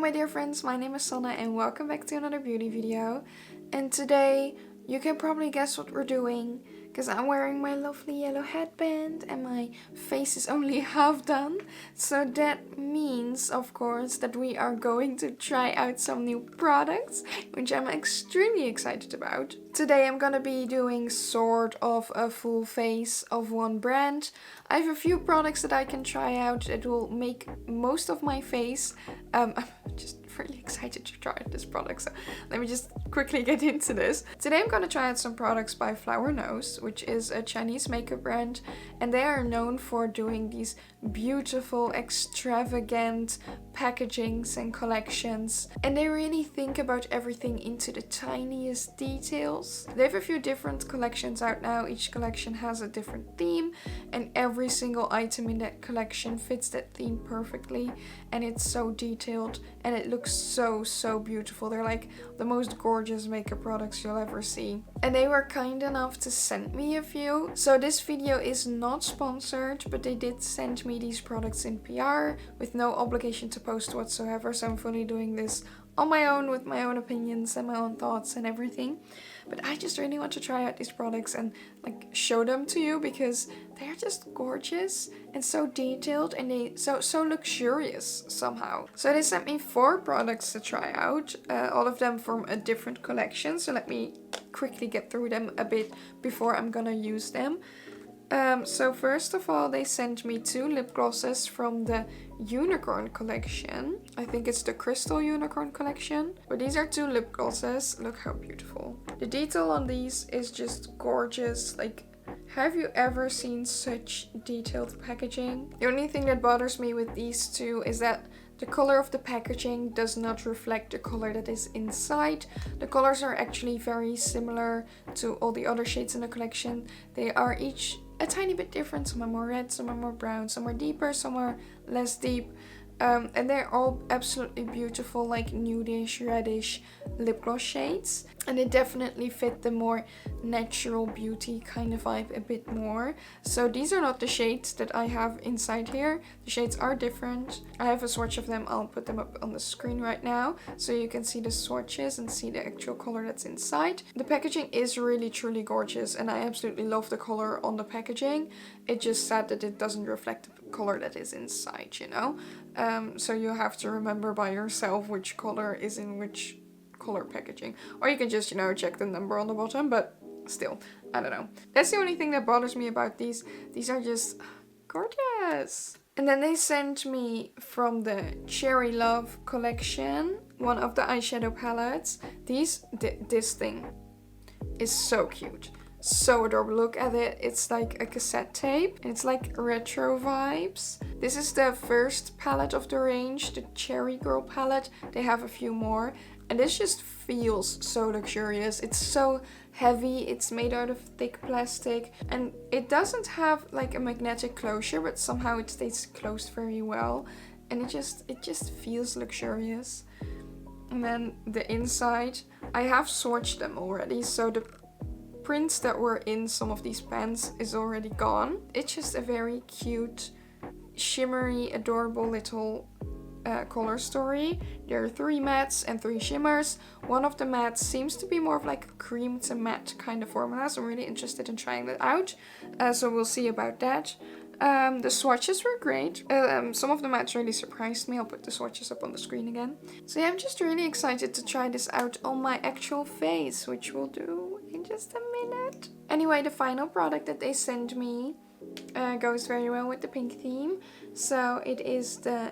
my dear friends, my name is Sanne and welcome back to another beauty video. And today you can probably guess what we're doing because I'm wearing my lovely yellow headband and my face is only half done. So that means, of course, that we are going to try out some new products, which I'm extremely excited about. Today I'm gonna be doing sort of a full face of one brand. I have a few products that I can try out that will make most of my face. I'm just really excited to try out this product, so let me just quickly get into this. Today I'm gonna try out some products by Flower Nose, which is a Chinese makeup brand, and they are known for doing these beautiful, extravagant packagings and collections, and they really think about everything into the tiniest details. They have a few different collections out now. Each collection has a different theme, and every single item in that collection fits that theme perfectly, and it's so detailed and it looks so beautiful. They're like the most gorgeous makeup products you'll ever see, and they were kind enough to send me a few. So this video is not sponsored, but they did send me these products in PR with no obligation to post whatsoever, so I'm fully doing this on my own with my own opinions and my own thoughts and everything. But I just really want to try out these products and like show them to you because they're just gorgeous and so detailed, and they so luxurious somehow. So they sent me 4 products to try out, all of them from a different collection. So let me quickly get through them a bit before I'm gonna use them. So first of all, they sent me 2 lip glosses from the Unicorn collection. I think it's the Crystal Unicorn collection. But these are 2 lip glosses. Look how beautiful. The detail on these is just gorgeous. Like, have you ever seen such detailed packaging? The only thing that bothers me with these 2 is that the color of the packaging does not reflect the color that is inside. The colors are actually very similar to all the other shades in the collection. They are each a tiny bit different. Some are more red, some are more brown, some are deeper, some are less deep. And they're all absolutely beautiful, like nudish, reddish lip gloss shades. And they definitely fit the more natural beauty kind of vibe a bit more. So these are not the shades that I have inside here. The shades are different. I have a swatch of them. I'll put them up on the screen right now so you can see the swatches and see the actual color that's inside. The packaging is really truly gorgeous, and I absolutely love the color on the packaging. It's just sad that it doesn't reflect the color that is inside, you know? So you have to remember by yourself which color is in which color packaging. Or you can just, you know, check the number on the bottom, but still, I don't know. That's the only thing that bothers me about these. These are just gorgeous. And then they sent me from the Cherry Love collection one of the eyeshadow palettes. This thing is so cute. So adorable. Look at it. It's like a cassette tape and it's like retro vibes. This is the first palette of the range, the Cherry Girl palette. They have a few more, and this just feels so luxurious. It's so heavy. It's made out of thick plastic, and it doesn't have like a magnetic closure, but somehow it stays closed very well, and it just feels luxurious. And then the inside, I have swatched them already, so the prints that were in some of these pens is already gone. It's just a very cute, shimmery, adorable little color story. There are 3 mattes and 3 shimmers. One of the mattes seems to be more of like a cream to matte kind of formula, so I'm really interested in trying that out. So we'll see about that. The swatches were great. Some of the mattes really surprised me. I'll put the swatches up on the screen again. So yeah, I'm just really excited to try this out on my actual face, which we'll do in just a minute. Anyway, the final product that they sent me goes very well with the pink theme. So it is the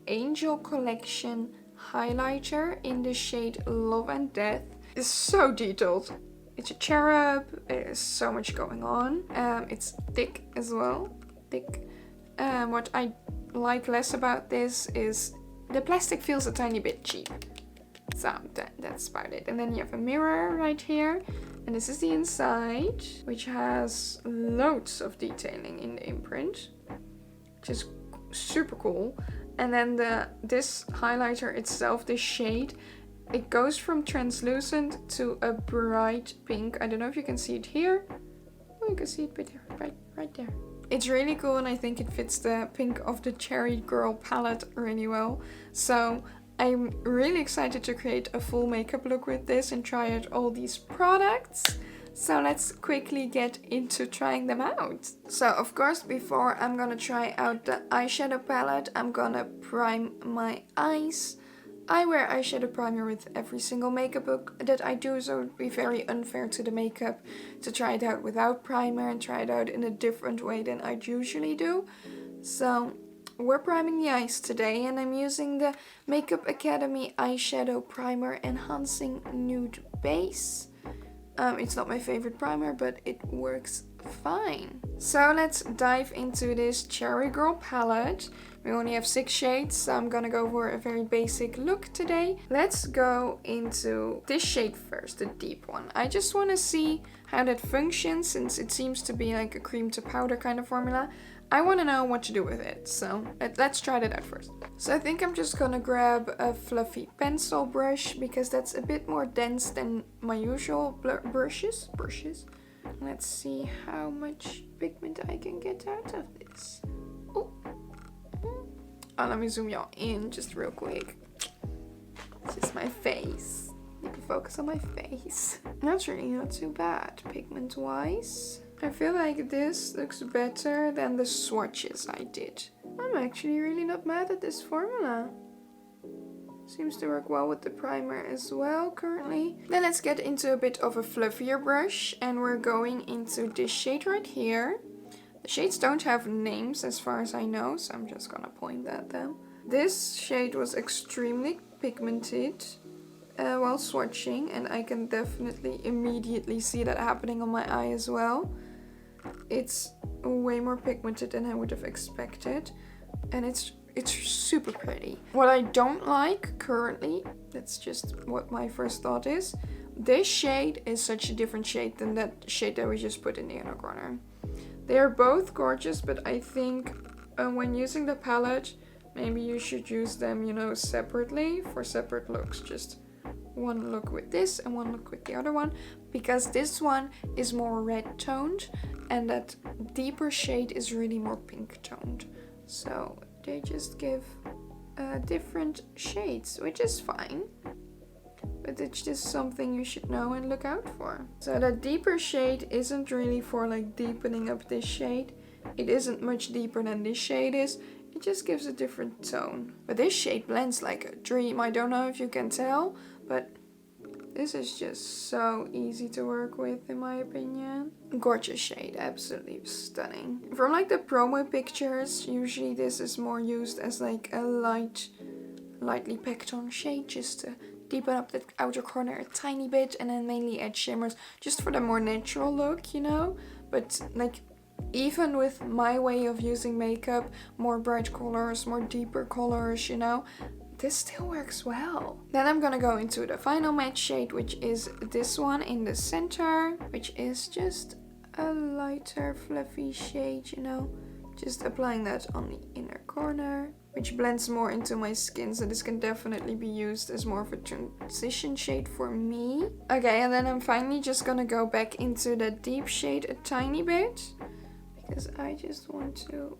Angel Collection highlighter in the shade Love and Death. It's so detailed. It's a cherub. There's so much going on. It's thick as well. Thick. What I like less about this is the plastic feels a tiny bit cheap. So that's about it. And then you have a mirror right here. And this is the inside, which has loads of detailing in the imprint, which is super cool. And then this highlighter itself, this shade, it goes from translucent to a bright pink. I don't know if you can see it here. Oh, you can see it right there. It's really cool, and I think it fits the pink of the Cherry Girl palette really well. So I'm really excited to create a full makeup look with this and try out all these products. So let's quickly get into trying them out. So of course, before I'm gonna try out the eyeshadow palette, I'm gonna prime my eyes. I wear eyeshadow primer with every single makeup look that I do, so it would be very unfair to the makeup to try it out without primer and try it out in a different way than I usually do. So we're priming the eyes today, and I'm using the Makeup Academy Eyeshadow Primer Enhancing Nude Base. It's not my favorite primer, but it works fine. So let's dive into this Cherry Girl palette. We only have 6 shades, so I'm gonna go for a very basic look today. Let's go into this shade first, the deep one. I just want to see how that functions, since it seems to be like a cream to powder kind of formula. I want to know what to do with it, so let's try that out first. So I think I'm just gonna grab a fluffy pencil brush, because that's a bit more dense than my usual brushes. Let's see how much pigment I can get out of this. Oh, let me zoom y'all in just real quick. This is my face. You can focus on my face. That's really not too bad pigment wise. I feel like this looks better than the swatches I did. I'm actually really not mad at this formula. Seems to work well with the primer as well currently. Then let's get into a bit of a fluffier brush, and we're going into this shade right here. The shades don't have names as far as I know, so I'm just gonna point at them. This shade was extremely pigmented while swatching, and I can definitely immediately see that happening on my eye as well. It's way more pigmented than I would have expected, and it's super pretty. What I don't like currently, that's just what my first thought is, this shade is such a different shade than that shade that we just put in the inner corner. They are both gorgeous, but I think when using the palette, maybe you should use them, you know, separately for separate looks. Just one look with this and one look with the other one, because this one is more red toned and that deeper shade is really more pink toned. So they just give different shades, which is fine. But it's just something you should know and look out for. So that deeper shade isn't really for like deepening up this shade. It isn't much deeper than this shade is. It just gives a different tone. But this shade blends like a dream. I don't know if you can tell, but this is just so easy to work with in my opinion. Gorgeous shade, absolutely stunning. From like the promo pictures, usually this is more used as like a lightly packed on shade, just to deepen up the outer corner a tiny bit, and then mainly add shimmers just for the more natural look, you know. But like even with my way of using makeup, more bright colors, more deeper colors, you know, this still works well. Then I'm gonna go into the final matte shade, which is this one in the center, which is just a lighter fluffy shade, you know. Just applying that on the inner corner, which blends more into my skin, so this can definitely be used as more of a transition shade for me. Okay, and then I'm finally just gonna go back into the deep shade a tiny bit, because I just want to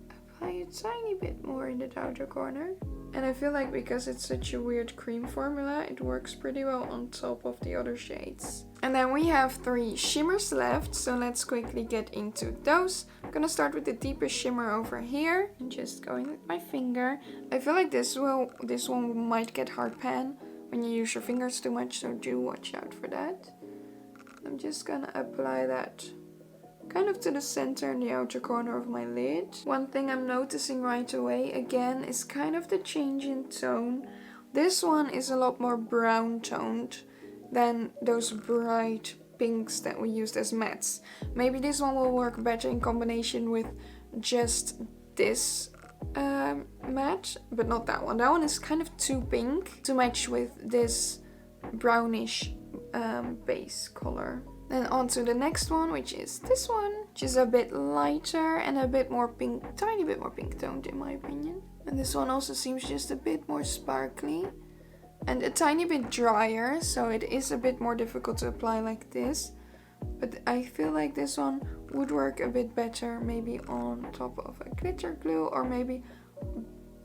apply a tiny bit more in the outer corner. And I feel like because it's such a weird cream formula, it works pretty well on top of the other shades. And then we have 3 shimmers left, so let's quickly get into those. I'm gonna start with the deepest shimmer over here, and just going with my finger. I feel like this one might get hard pan when you use your fingers too much, so do watch out for that. I'm just gonna apply that kind of to the center and the outer corner of my lid. One thing I'm noticing right away again is kind of the change in tone. This one is a lot more brown toned than those bright pinks that we used as mattes. Maybe this one will work better in combination with just this matte, but not that one. That one is kind of too pink to match with this brownish base color. Then on to the next one, which is this one, which is a bit lighter and a bit more pink, tiny bit more pink toned in my opinion. And this one also seems just a bit more sparkly and a tiny bit drier, so it is a bit more difficult to apply like this. But I feel like this one would work a bit better maybe on top of a glitter glue, or maybe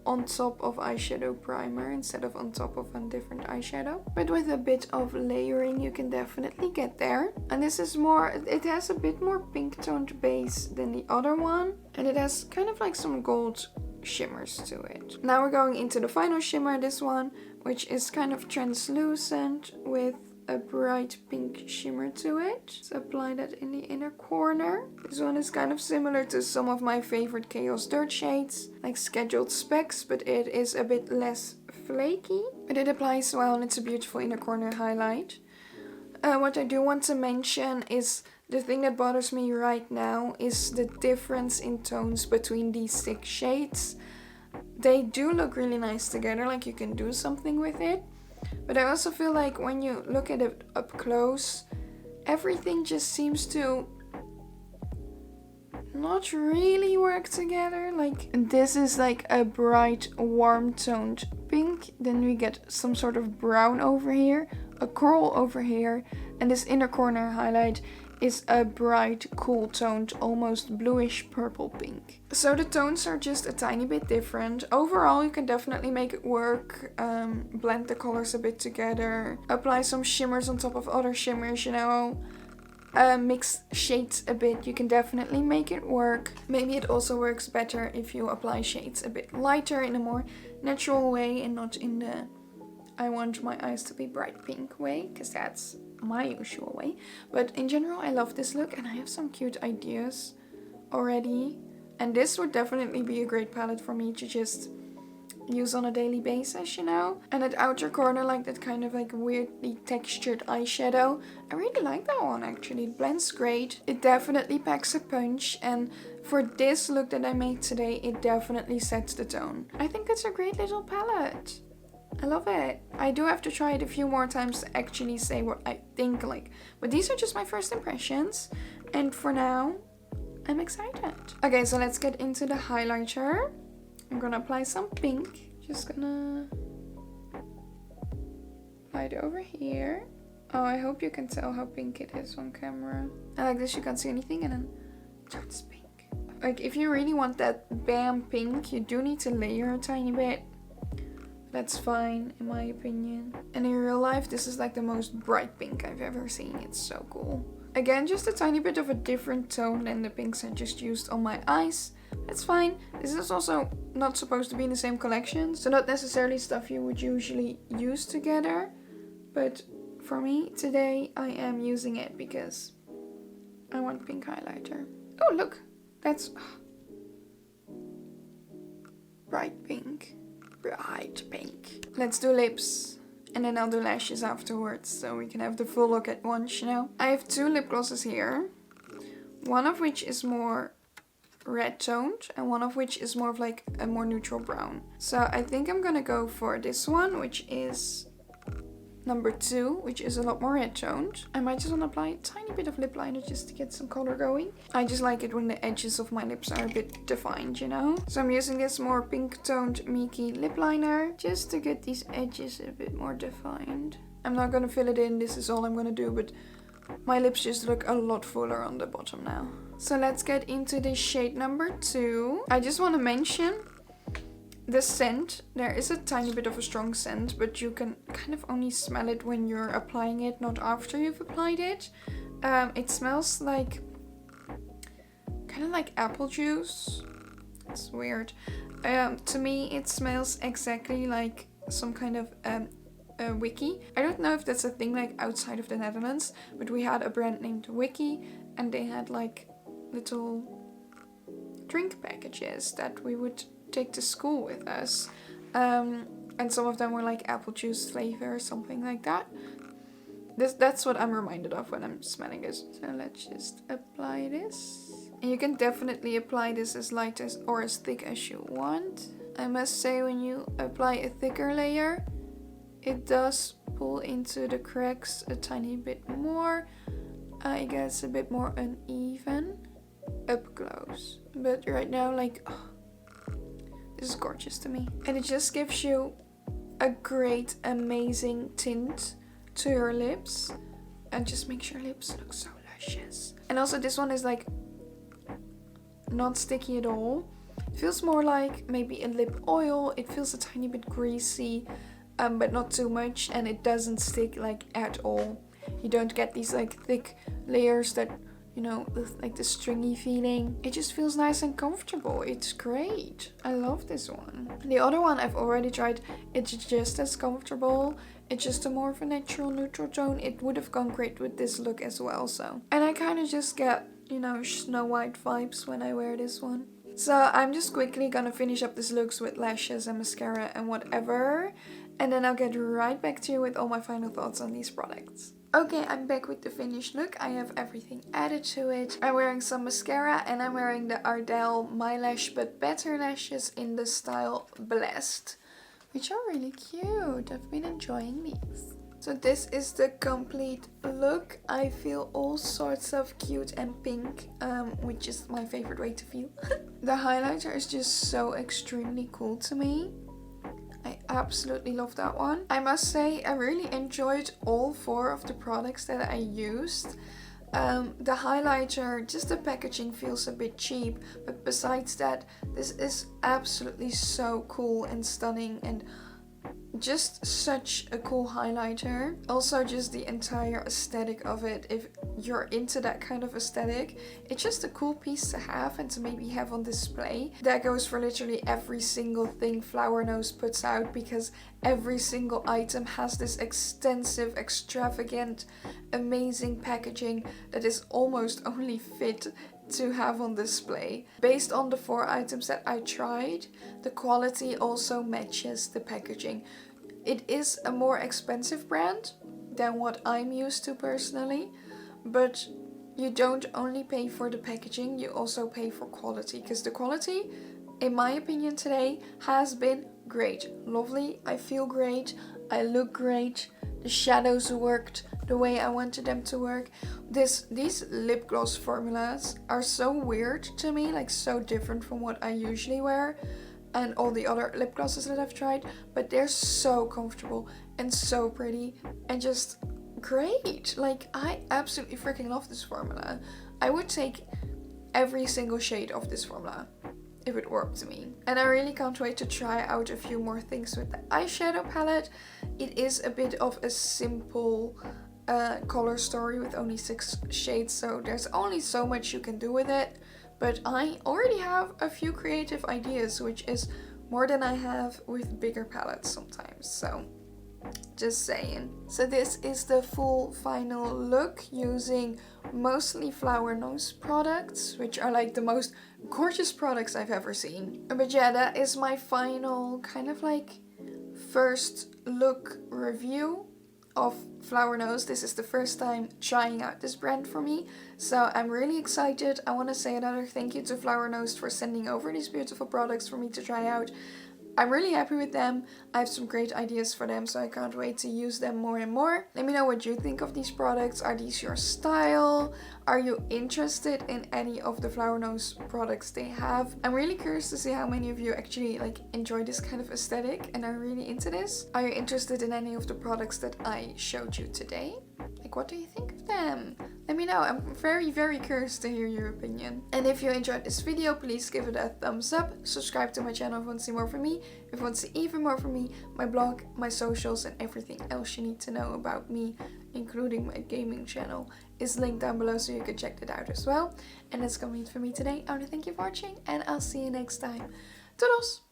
on top of eyeshadow primer instead of on top of a different eyeshadow. But with a bit of layering you can definitely get there. And this is more, it has a bit more pink toned base than the other one. And it has kind of like some gold shimmers to it. Now we're going into the final shimmer, this one, which is kind of translucent with a bright pink shimmer to it. So apply that in the inner corner. This one is kind of similar to some of my favorite Chaos Dirt shades, like Scheduled Specs, but it is a bit less flaky. But it applies well and it's a beautiful inner corner highlight. What I do want to mention is the thing that bothers me right now is the difference in tones between these 6 shades. They do look really nice together, like you can do something with it. But I also feel like when you look at it up close, everything just seems to not really work together. Like this is like a bright warm toned pink, then we get some sort of brown over here, a coral over here, and this inner corner highlight is a bright cool toned almost bluish purple pink. So the tones are just a tiny bit different. Overall you can definitely make it work, blend the colors a bit together, apply some shimmers on top of other shimmers, you know, mix shades a bit. You can definitely make it work. Maybe it also works better if you apply shades a bit lighter in a more natural way and not in the I want my eyes to be bright pink way, because that's my usual way. But in general I love this look and I have some cute ideas already, and this would definitely be a great palette for me to just use on a daily basis, you know. And that outer corner, like that kind of like weirdly textured eyeshadow, I really like that one actually. It blends great, it definitely packs a punch, and for this look that I made today it definitely sets the tone. I think it's a great little palette. I love it. I do have to try it a few more times to actually say what I think like. But these are just my first impressions. And for now, I'm excited. Okay, so let's get into the highlighter. I'm gonna apply some pink. Just gonna apply it over here. Oh, I hope you can tell how pink it is on camera. And like this you can't see anything and then it turns pink. Like if you really want that bam pink, you do need to layer a tiny bit. That's fine in my opinion. And in real life this is like the most bright pink I've ever seen. It's so cool. Again, just a tiny bit of a different tone than the pinks I just used on my eyes. That's fine. This is also not supposed to be in the same collection, so not necessarily stuff you would usually use together. But for me today I am using it because I want pink highlighter. Oh look, that's bright pink. Bright pink. Let's do lips and then I'll do lashes afterwards so we can have the full look at once, you know. I have 2 lip glosses here, one of which is more red toned and one of which is more of like a more neutral brown. So I think I'm gonna go for this one, which is number 2, which is a lot more red toned. I might just want to apply a tiny bit of lip liner just to get some color going. I just like it when the edges of my lips are a bit defined, you know. So I'm using this more pink toned Miki lip liner just to get these edges a bit more defined. I'm not gonna fill it in, this is all I'm gonna do, but my lips just look a lot fuller on the bottom now. So let's get into the shade number 2. I just want to mention the scent. There is a tiny bit of a strong scent, but you can kind of only smell it when you're applying it, not after you've applied it. It smells like kind of like apple juice. It's weird. To me it smells exactly like some kind of wiki. I don't know if that's a thing like outside of the Netherlands, but we had a brand named Wiki and they had like little drink packages that we would take to school with us, and some of them were like apple juice flavor or something like that. That's what I'm reminded of when I'm smelling it. So let's just apply this, and you can definitely apply this as light as or as thick as you want. I must say, when you apply a thicker layer it does pull into the cracks a tiny bit more. I guess a bit more uneven up close, but right now like this is gorgeous to me. And it just gives you a great, amazing tint to your lips. And just makes your lips look so luscious. And also this one is like not sticky at all. Feels more like maybe a lip oil. It feels a tiny bit greasy, but not too much, and it doesn't stick like at all. You don't get these like thick layers that, you know, like the stringy feeling. It just feels nice and comfortable. It's great. I love this one. The other one I've already tried. It's just as comfortable. It's just a more of a natural neutral tone. It would have gone great with this look as well. So, and I kind of just get, you know, Snow White vibes when I wear this one. So I'm just quickly gonna finish up this looks with lashes and mascara and whatever. And then I'll get right back to you with all my final thoughts on these products. Okay, I'm back with the finished look. I have everything added to it. I'm wearing some mascara and I'm wearing the Ardell My Lash But Better lashes in the style Blessed, which are really cute. I've been enjoying these. So this is the complete look. I feel all sorts of cute and pink, which is my favorite way to feel. The highlighter is just so extremely cool to me. I absolutely love that one. I must say I really enjoyed all 4 of the products that I used. The highlighter, just the packaging feels a bit cheap, but besides that, this is absolutely so cool and stunning and just such a cool highlighter. Also just the entire aesthetic of it. If you're into that kind of aesthetic, it's just a cool piece to have and to maybe have on display. That goes for literally every single thing Flower Nose puts out, because every single item has this extensive, extravagant, amazing packaging that is almost only fit to have on display. Based on the 4 items that I tried, the quality also matches the packaging. It is a more expensive brand than what I'm used to personally, but you don't only pay for the packaging, you also pay for quality, because the quality, in my opinion today, has been great. Lovely, I feel great, I look great, the shadows worked the way I wanted them to work. These lip gloss formulas are so weird to me, like so different from what I usually wear and all the other lip glosses that I've tried, but they're so comfortable and so pretty and just great. Like, I absolutely freaking love this formula. I would take every single shade of this formula if it worked to me. And I really can't wait to try out a few more things with the eyeshadow palette. It is a bit of a simple color story with only 6 shades, so there's only so much you can do with it, but I already have a few creative ideas, which is more than I have with bigger palettes sometimes, so just saying. So this is the full final look using mostly Flower Nose products, which are like the most gorgeous products I've ever seen. But yeah, that is my final kind of like first look review of Flower Nose. This is the first time trying out this brand for me, so I'm really excited. I want to say another thank you to Flower Nose for sending over these beautiful products for me to try out. I'm really happy with them. I have some great ideas for them, so I can't wait to use them more and more. Let me know what you think of these products. Are these your style? Are you interested in any of the Flower Nose products they have? I'm really curious to see how many of you actually like enjoy this kind of aesthetic and are really into this. Are you interested in any of the products that I showed you today? Like, what do you think of them? Let me know. I'm very, very curious to hear your opinion. And if you enjoyed this video, please give it a thumbs up. Subscribe to my channel if you want to see more from me. If you want to see even more from me, my blog, my socials, and everything else you need to know about me, including my gaming channel, is linked down below, so you can check that out as well. And that's gonna be it for me today. I want to thank you for watching, and I'll see you next time. Toodles!